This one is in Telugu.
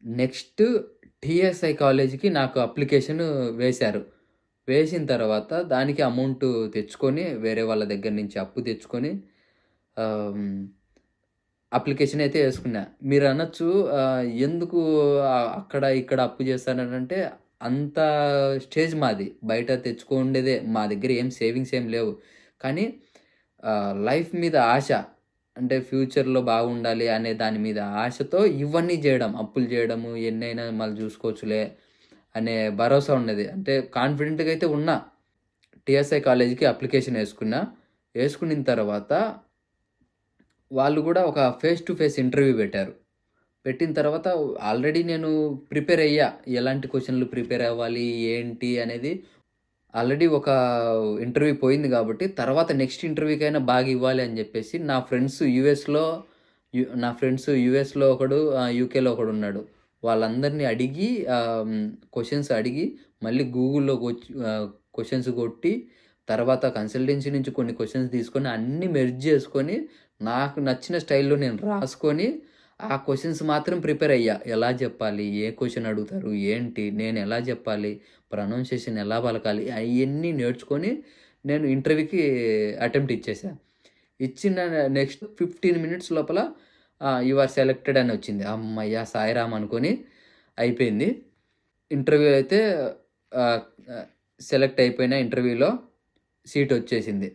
నెక్స్ట్ టీఎస్ఐ కాలేజ్‌కి నాకు అప్లికేషన్ వేశారు. వేసిన తర్వాత దానికి అమౌంట్ తెచ్చుకొని వేరే వాళ్ళ దగ్గర నుంచి అప్పు తెచ్చుకొని ఆహ్, హ్మ్. అప్లికేషన్ అయితే యేసుకున్నా. మీరనొచ్చు ఎందుకు అక్కడ, ఇక్కడ అప్పు చేస్తాననంటే అంత స్టేజ్ మాది. బయట తెచ్చుకోండేదే. మా దగ్గర ఏం సేవింగ్స్ ఏం లేవు. కానీ లైఫ్ మీద ఆశ. అంటే ఫ్యూచర్‌లో బాగుండాలి అనే దాని మీద ఆశతో ఇవన్నీ జేయడం. అప్పులు జేయడము, ఎన్నైనా మళ్ళీ జూసుకోవచ్చులే అనే భరోసా ఉన్నది. అంటే కాన్ఫిడెంట్‌గా అయితే ఉన్నా. టీఎస్ఐ కాలేజ్‌కి అప్లికేషన్ యేసుకున్నా. యేసుకునిన తర్వాత వాళ్ళు గూడా ఒక ఫేస్ టు ఫేస్ ఇంటర్వ్యూ పెట్టారు. పెట్టిన తర్వాత ఆల్రెడీ నేను ప్రిపేర్ అయ్యా. ఎలాంటి క్వెషన్‌లు ప్రిపేర్ అవ్వాలి, ఏంటి అనేది ఆల్రెడీ ఒక ఇంటర్వ్యూ పోయింది గాబట్టి, తర్వాత నెక్స్ట్ ఇంటర్వ్యూకైనా బాగా ఇవ్వాలి అని జెప్పేసి నా ఫ్రెండ్స్ యూఎస్‌లో ఒకడు, యూకేలో ఒకడున్నాడు. వాళ్ళందరిని అడిగి క్వెషన్స్ అడిగి, మళ్ళీ క్వెషన్స్ కొట్టి, తర్వాత కన్సల్టెన్సీ నుంచి కొన్ని క్వెషన్స్ తీసుకొని, అన్నీ మెర్జ్ చేసుకొని, నాకు నచ్చిన స్టైల్‌లో నేను రాసుకొని, ఆ క్వెషన్స్ మాత్రం ప్రిపేర్ అయ్యా. ఎలా జెప్పాలి? ఏ క్వెషన్ అడుగుతారు? ఏంటి? నేనెలా జెప్పాలి? ప్రొనౌన్సియేషన్ ఎలా పలకాలి? అయన్నీ నేర్చుకొని నేను ఇంటర్వ్యూకి అటెంప్ట్ ఇచ్చేసా. ఇచ్చిన నెక్స్ట్ 15 మినిట్స్ లోపల యూ ఆర్ సెలెక్టెడ్ అని వచ్చింది. హమ్మయ్య! సాయిరాం అనుకోని అయిపోయింది. ఇంటర్వ్యూ అయితే ఆహ్, ఆహ్, సెలెక్ట్ అయిపోయిన ఇంటర్వ్యూలో సీటొచ్చేసింది.